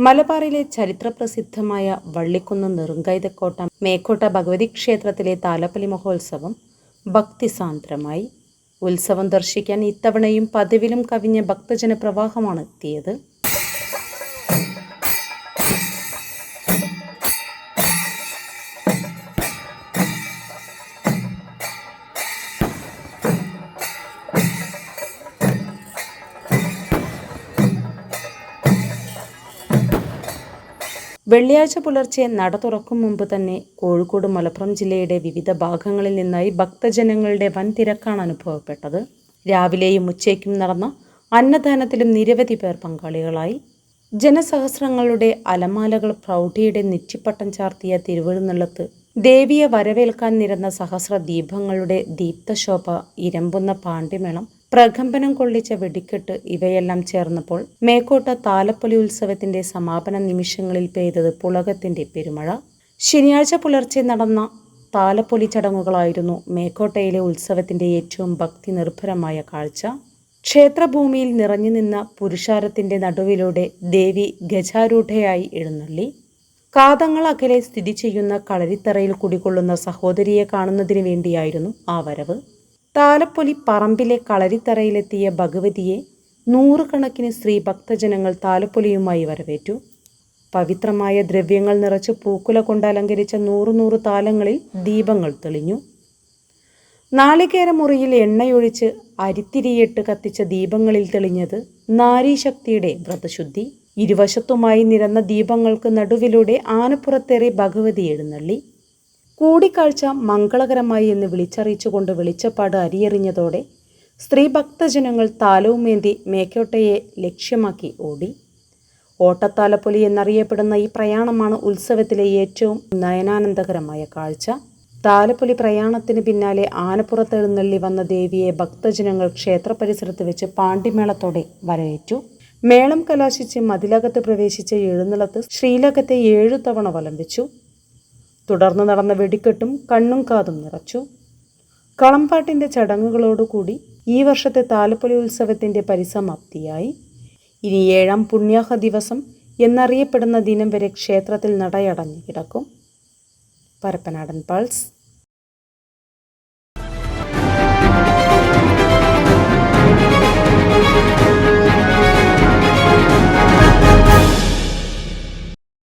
മലബാറിലെ ചരിത്രപ്രസിദ്ധമായ വള്ളിക്കുന്ന് നെറുങ്കൈതക്കോട്ട മേക്കോട്ട ഭഗവതി ക്ഷേത്രത്തിലെ താലപ്പൊലി മഹോത്സവം ഭക്തിസാന്ദ്രമായി. ഉത്സവം ദർശിക്കാൻ ഇത്തവണയും പതിവിലും കവിഞ്ഞ ഭക്തജന പ്രവാഹമാണ് എത്തിയത്. വെള്ളിയാഴ്ച പുലർച്ചെ നട തുറക്കും മുമ്പ് തന്നെ കോഴിക്കോട് മലപ്പുറം ജില്ലയുടെ വിവിധ ഭാഗങ്ങളിൽ നിന്നായി ഭക്തജനങ്ങളുടെ വൻ തിരക്കാണ് അനുഭവപ്പെട്ടത്. രാവിലെയും ഉച്ചയ്ക്കും നടന്ന അന്നദാനത്തിലും നിരവധി പേർ പങ്കാളികളായി. ജനസഹസ്രങ്ങളുടെ അലമാലകൾ പ്രൗഢിയുടെ നെറ്റിപ്പട്ടം ചാർത്തിയ തിരുവെഴുന്നള്ളത്ത്, ദേവിയെ വരവേൽക്കാൻ നിരന്ന സഹസ്ര ദീപങ്ങളുടെ ദീപ്തശോഭ, ഇരമ്പുന്ന പാണ്ഡ്യമേളം, പ്രകമ്പനം കൊള്ളിച്ച വെടിക്കെട്ട് ഇവയെല്ലാം ചേർന്നപ്പോൾ മേക്കോട്ട താലപ്പൊലി ഉത്സവത്തിന്റെ സമാപന നിമിഷങ്ങളിൽ പെയ്തത് പുളകത്തിന്റെ പെരുമഴ. ശനിയാഴ്ച പുലർച്ചെ നടന്ന താലപ്പൊലി ചടങ്ങുകളായിരുന്നു മേക്കോട്ടയിലെ ഉത്സവത്തിന്റെ ഏറ്റവും ഭക്തി നിർഭരമായ കാഴ്ച. ക്ഷേത്രഭൂമിയിൽ നിറഞ്ഞു നിന്ന പുരുഷാരത്തിന്റെ നടുവിലൂടെ ദേവി ഗജാരൂഢയായി എഴുന്നള്ളി. കാതങ്ങൾ അകലെ സ്ഥിതി ചെയ്യുന്ന കളരിത്തറയിൽ കുടികൊള്ളുന്ന സഹോദരിയെ കാണുന്നതിന് വേണ്ടിയായിരുന്നു ആ വരവ്. താലപ്പൊലി പറമ്പിലെ കളരിത്തറയിലെത്തിയ ഭഗവതിയെ നൂറുകണക്കിന് സ്ത്രീ ഭക്തജനങ്ങൾ താലപ്പൊലിയുമായി വരവേറ്റു. പവിത്രമായ ദ്രവ്യങ്ങൾ നിറച്ച് പൂക്കുല കൊണ്ട് അലങ്കരിച്ച 100 താലങ്ങളിൽ ദീപങ്ങൾ തെളിഞ്ഞു. നാളികേരമുറിയിൽ എണ്ണയൊഴിച്ച് അരിത്തിരിയിട്ട് കത്തിച്ച ദീപങ്ങളിൽ തെളിഞ്ഞത് നാരീശക്തിയുടെ വ്രതശുദ്ധി. ഇരുവശത്തുമായി നിരന്ന ദീപങ്ങൾക്ക് നടുവിലൂടെ ആനപ്പുറത്തേറി ഭഗവതി എഴുന്നള്ളി. കൂടിക്കാഴ്ച മംഗളകരമായി എന്ന് വിളിച്ചറിയിച്ചുകൊണ്ട് വെളിച്ചപ്പാട് അരിയെറിഞ്ഞതോടെ സ്ത്രീ ഭക്തജനങ്ങൾ താലവുമേന്തി മേക്കോട്ടയെ ലക്ഷ്യമാക്കി ഓടി. ഓട്ടത്താലപ്പൊലി എന്നറിയപ്പെടുന്ന ഈ പ്രയാണമാണ് ഉത്സവത്തിലെ ഏറ്റവും നയനാനന്ദകരമായ കാഴ്ച. താലപ്പൊലി പ്രയാണത്തിന് പിന്നാലെ ആനപ്പുറത്തെഴുന്നള്ളി വന്ന ദേവിയെ ഭക്തജനങ്ങൾ ക്ഷേത്ര പരിസരത്ത് വെച്ച് പാണ്ഡിമേളത്തോടെ വരവേറ്റു. മേളം കലാശിച്ച് മതിലകത്ത് പ്രവേശിച്ച എഴുന്നള്ളത്ത് ശ്രീലകത്തെ 7 തവണ വലം വെച്ചു. തുടർന്ന് നടന്ന വെടിക്കെട്ടും കണ്ണും കാതും നിറച്ചു. കളംപാട്ടിന്റെ ചടങ്ങുകളോടുകൂടി ഈ വർഷത്തെ താലപ്പൊലി ഉത്സവത്തിന്റെ പരിസമാപ്തിയായി. ഇനി 7ാം പുണ്യാഹ ദിവസം എന്നറിയപ്പെടുന്ന ദിനം വരെ ക്ഷേത്രത്തിൽ നടയടഞ്ഞു കിടക്കും. പരപ്പനാടൻ പൾസ്.